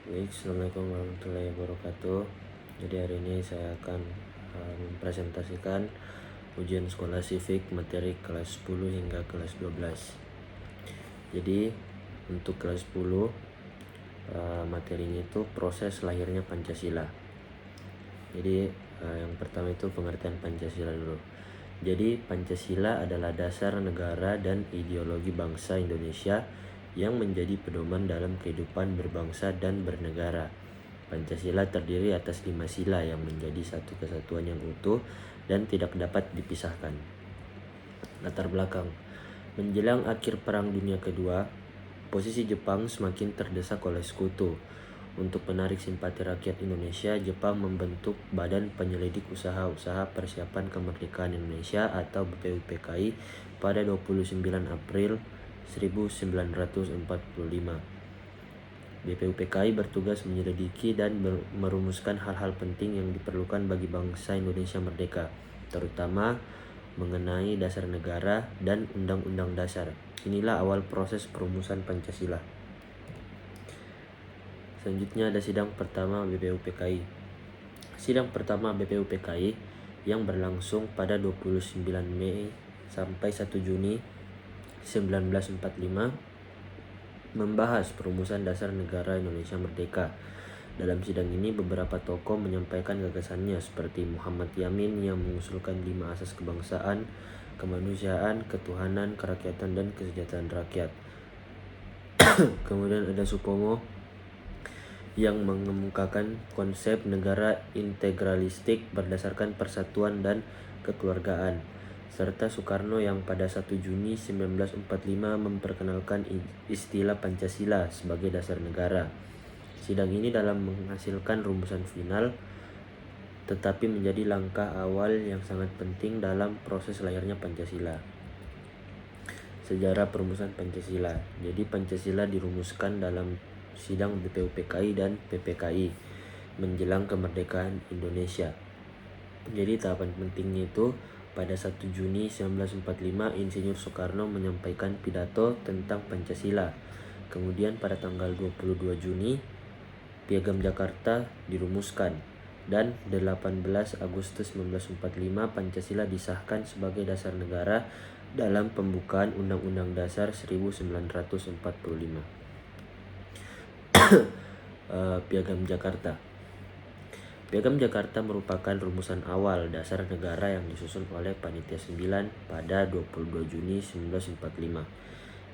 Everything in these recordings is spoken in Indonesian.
Baik, Assalamualaikum warahmatullahi wabarakatuh. Jadi hari ini saya akan mempresentasikan ujian sekolah civic materi kelas 10 hingga kelas 12. Jadi untuk kelas 10 materinya itu proses lahirnya Pancasila. Jadi yang pertama itu pengertian Pancasila dulu. Jadi Pancasila adalah dasar negara dan ideologi bangsa Indonesia yang menjadi pedoman dalam kehidupan berbangsa dan bernegara. Pancasila terdiri atas 5 sila yang menjadi satu kesatuan yang utuh dan tidak dapat dipisahkan. Latar belakang. Menjelang akhir Perang Dunia Kedua, posisi Jepang semakin terdesak oleh sekutu. Untuk menarik simpati rakyat Indonesia, Jepang membentuk Badan Penyelidik Usaha-Usaha Persiapan Kemerdekaan Indonesia atau BPUPKI pada 29 April 1945. BPUPKI bertugas menyelidiki dan merumuskan hal-hal penting yang diperlukan bagi bangsa Indonesia merdeka, terutama mengenai dasar negara dan undang-undang dasar. Inilah awal proses perumusan Pancasila. Selanjutnya ada sidang pertama BPUPKI. Sidang pertama BPUPKI yang berlangsung pada 29 Mei sampai 1 Juni 1945 membahas perumusan dasar negara Indonesia Merdeka. Dalam sidang ini beberapa tokoh menyampaikan gagasannya seperti Muhammad Yamin yang mengusulkan 5 asas kebangsaan, kemanusiaan, ketuhanan, kerakyatan, dan kesejahteraan rakyat. Kemudian ada Supomo yang mengemukakan konsep negara integralistik berdasarkan persatuan dan kekeluargaan, serta Soekarno yang pada 1 Juni 1945 memperkenalkan istilah Pancasila sebagai dasar negara. Sidang ini dalam menghasilkan rumusan final, tetapi menjadi langkah awal yang sangat penting dalam proses lahirnya Pancasila. Sejarah perumusan Pancasila. Jadi Pancasila dirumuskan dalam sidang BPUPKI dan PPKI menjelang kemerdekaan Indonesia. Jadi tahapan pentingnya itu pada 1 Juni 1945 Insinyur Soekarno menyampaikan pidato tentang Pancasila. Kemudian pada tanggal 22 Juni Piagam Jakarta dirumuskan dan 18 Agustus 1945 Pancasila disahkan sebagai dasar negara dalam pembukaan Undang-Undang Dasar 1945. Piagam Jakarta. Piagam Jakarta merupakan rumusan awal dasar negara yang disusun oleh Panitia 9 pada 22 Juni 1945.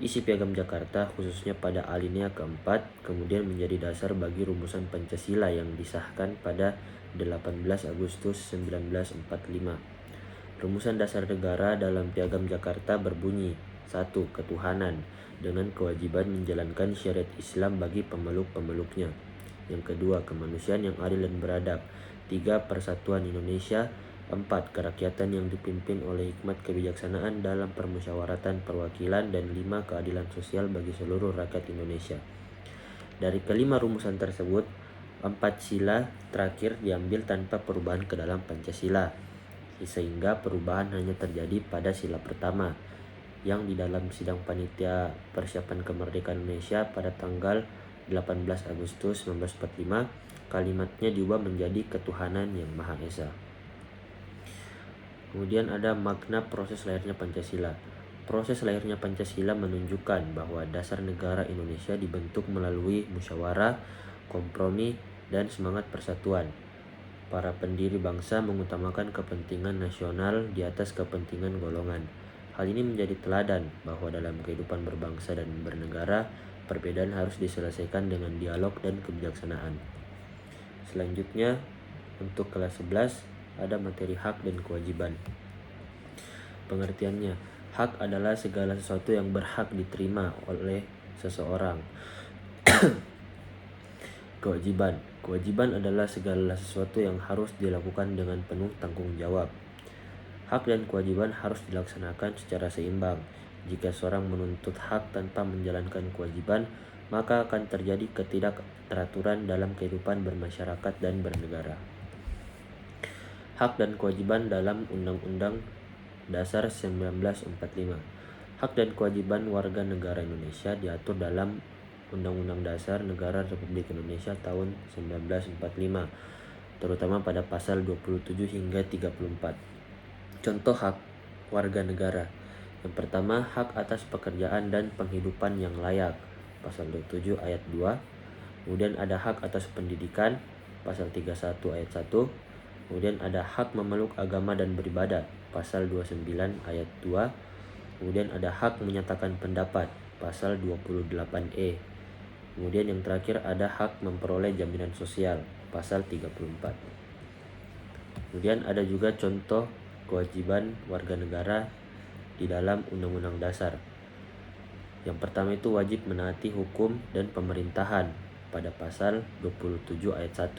Isi Piagam Jakarta khususnya pada alinea keempat kemudian menjadi dasar bagi rumusan Pancasila yang disahkan pada 18 Agustus 1945. Rumusan dasar negara dalam Piagam Jakarta berbunyi: 1. Ketuhanan dengan kewajiban menjalankan syariat Islam bagi pemeluk-pemeluknya. Yang kedua, kemanusiaan yang adil dan beradab. 3. Persatuan Indonesia. 4. Kerakyatan yang dipimpin oleh hikmat kebijaksanaan dalam permusyawaratan perwakilan. Dan 5. Keadilan sosial bagi seluruh rakyat Indonesia. Dari kelima rumusan tersebut, 4 sila terakhir diambil tanpa perubahan ke dalam Pancasila, sehingga perubahan hanya terjadi pada sila pertama, yang di dalam sidang Panitia Persiapan Kemerdekaan Indonesia pada tanggal 18 Agustus 1945, kalimatnya diubah menjadi ketuhanan yang Maha Esa. Kemudian ada makna proses lahirnya Pancasila. Proses lahirnya Pancasila menunjukkan bahwa dasar negara Indonesia dibentuk melalui musyawarah, kompromi, dan semangat persatuan. Para pendiri bangsa mengutamakan kepentingan nasional di atas kepentingan golongan. Hal ini menjadi teladan bahwa dalam kehidupan berbangsa dan bernegara, perbedaan harus diselesaikan dengan dialog dan kebijaksanaan. Selanjutnya, untuk kelas 11 ada materi hak dan kewajiban. Pengertiannya, hak adalah segala sesuatu yang berhak diterima oleh seseorang. Kewajiban. Kewajiban adalah segala sesuatu yang harus dilakukan dengan penuh tanggung jawab. Hak dan kewajiban harus dilaksanakan secara seimbang. Jika seorang menuntut hak tanpa menjalankan kewajiban, maka akan terjadi ketidakteraturan dalam kehidupan bermasyarakat dan bernegara. Hak dan kewajiban dalam Undang-Undang Dasar 1945. Hak dan kewajiban warga negara Indonesia diatur dalam Undang-Undang Dasar Negara Republik Indonesia tahun 1945, terutama pada pasal 27 hingga 34. Contoh hak warga negara. Yang pertama, hak atas pekerjaan dan penghidupan yang layak, pasal 27 ayat 2. Kemudian ada hak atas pendidikan, pasal 31 ayat 1. Kemudian ada hak memeluk agama dan beribadah, pasal 29 ayat 2. Kemudian ada hak menyatakan pendapat, pasal 28E. Kemudian yang terakhir ada hak memperoleh jaminan sosial, pasal 34. Kemudian ada juga contoh kewajiban warga negara di dalam Undang-Undang Dasar. Yang pertama itu wajib menaati hukum dan pemerintahan pada pasal 27 ayat 1.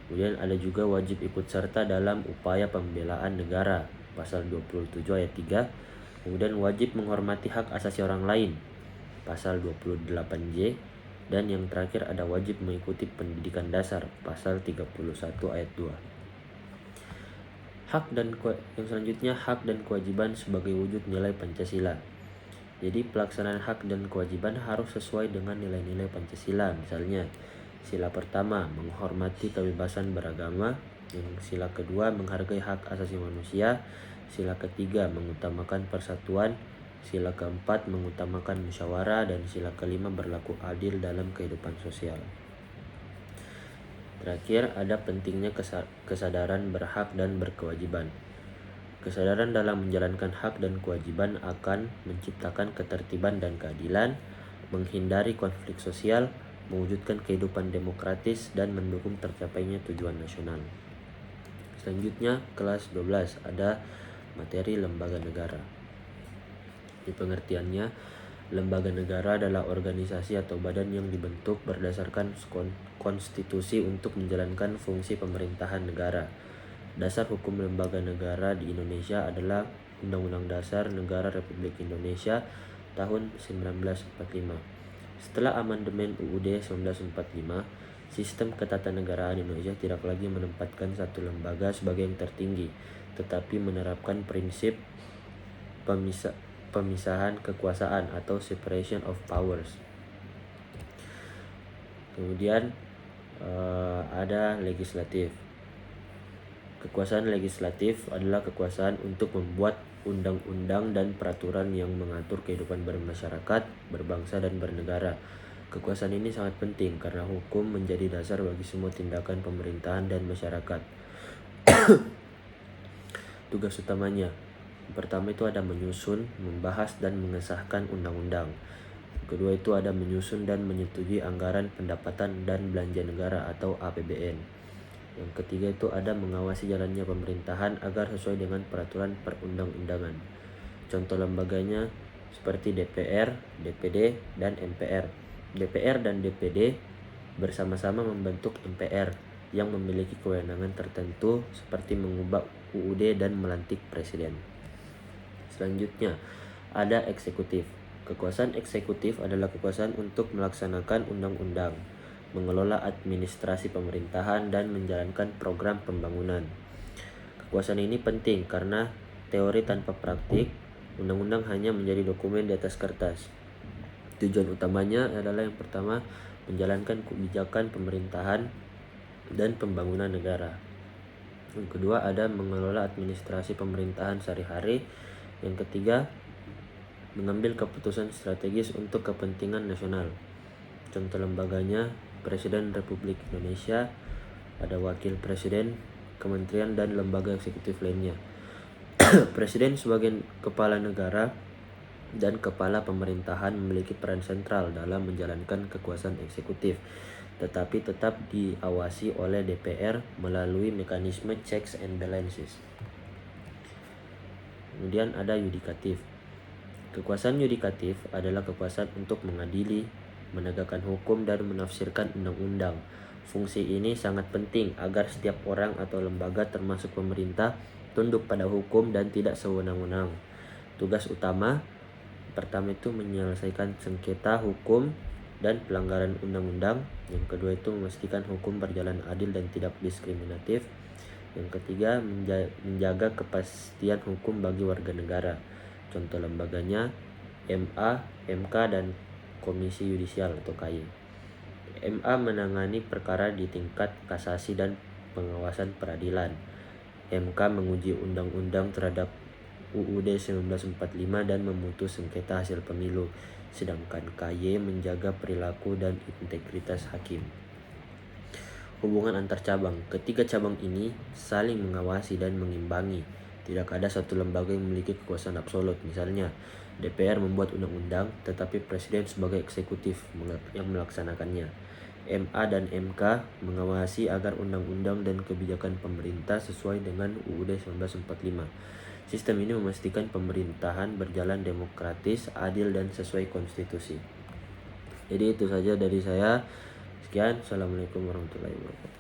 Kemudian ada juga wajib ikut serta dalam upaya pembelaan negara, pasal 27 ayat 3. Kemudian wajib menghormati hak asasi orang lain, pasal 28J. Dan yang terakhir ada wajib mengikuti pendidikan dasar, pasal 31 ayat 2. Yang selanjutnya hak dan kewajiban sebagai wujud nilai Pancasila. Jadi pelaksanaan hak dan kewajiban harus sesuai dengan nilai-nilai Pancasila. Misalnya, sila pertama menghormati kebebasan beragama, yang sila kedua menghargai hak asasi manusia, sila ketiga mengutamakan persatuan, sila keempat mengutamakan musyawarah, dan sila kelima berlaku adil dalam kehidupan sosial. Terakhir, ada pentingnya kesadaran berhak dan berkewajiban. Kesadaran dalam menjalankan hak dan kewajiban akan menciptakan ketertiban dan keadilan, menghindari konflik sosial, mewujudkan kehidupan demokratis, dan mendukung tercapainya tujuan nasional. Selanjutnya, kelas 12 ada materi lembaga negara. Di pengertiannya, lembaga negara adalah organisasi atau badan yang dibentuk berdasarkan konstitusi untuk menjalankan fungsi pemerintahan negara. Dasar hukum lembaga negara di Indonesia adalah Undang-Undang Dasar Negara Republik Indonesia tahun 1945. Setelah amandemen UUD 1945, sistem ketatanegaraan Indonesia tidak lagi menempatkan satu lembaga sebagai yang tertinggi, tetapi menerapkan prinsip pemisahan kekuasaan atau separation of powers. Kemudian ada legislatif. Kekuasaan legislatif adalah kekuasaan untuk membuat undang-undang dan peraturan yang mengatur kehidupan bermasyarakat, berbangsa, dan bernegara. Kekuasaan ini sangat penting karena hukum menjadi dasar bagi semua tindakan pemerintahan dan masyarakat. Tugas utamanya, pertama itu ada menyusun, membahas, dan mengesahkan undang-undang. Kedua itu ada menyusun dan menyetujui anggaran pendapatan dan belanja negara atau APBN. Yang ketiga itu ada mengawasi jalannya pemerintahan agar sesuai dengan peraturan perundang-undangan. Contoh lembaganya seperti DPR, DPD, dan MPR. DPR dan DPD bersama-sama membentuk MPR yang memiliki kewenangan tertentu seperti mengubah UUD dan melantik presiden. Selanjutnya, ada eksekutif. Kekuasaan eksekutif adalah kekuasaan untuk melaksanakan undang-undang, mengelola administrasi pemerintahan, dan menjalankan program pembangunan. Kekuasaan ini penting karena teori tanpa praktik, undang-undang hanya menjadi dokumen di atas kertas. Tujuan utamanya adalah yang pertama, menjalankan kebijakan pemerintahan dan pembangunan negara. Yang kedua ada mengelola administrasi pemerintahan sehari-hari. Yang ketiga, mengambil keputusan strategis untuk kepentingan nasional. Contoh lembaganya Presiden Republik Indonesia, ada wakil presiden, kementerian, dan lembaga eksekutif lainnya. Presiden sebagai kepala negara dan kepala pemerintahan memiliki peran sentral dalam menjalankan kekuasaan eksekutif, tetapi tetap diawasi oleh DPR melalui mekanisme checks and balances. Kemudian ada yudikatif. Kekuasaan yudikatif adalah kekuasaan untuk mengadili, menegakkan hukum, dan menafsirkan undang-undang. Fungsi ini sangat penting agar setiap orang atau lembaga termasuk pemerintah tunduk pada hukum dan tidak sewenang-wenang. Tugas utama pertama itu menyelesaikan sengketa hukum dan pelanggaran undang-undang. Yang kedua itu memastikan hukum berjalan adil dan tidak diskriminatif. Yang ketiga, menjaga kepastian hukum bagi warga negara. Contoh lembaganya MA, MK, dan Komisi Yudisial atau KY. MA menangani perkara di tingkat kasasi dan pengawasan peradilan. MK menguji undang-undang terhadap UUD 1945 dan memutus sengketa hasil pemilu, sedangkan KY menjaga perilaku dan integritas hakim. Hubungan antar cabang. Ketiga cabang ini saling mengawasi dan mengimbangi. Tidak ada satu lembaga yang memiliki kekuasaan absolut. Misalnya, DPR membuat undang-undang, tetapi Presiden sebagai eksekutif yang melaksanakannya. MA dan MK mengawasi agar undang-undang dan kebijakan pemerintah sesuai dengan UUD 1945. Sistem ini memastikan pemerintahan berjalan demokratis, adil, dan sesuai konstitusi. Jadi itu saja dari saya. Sekian, Assalamualaikum warahmatullahi wabarakatuh.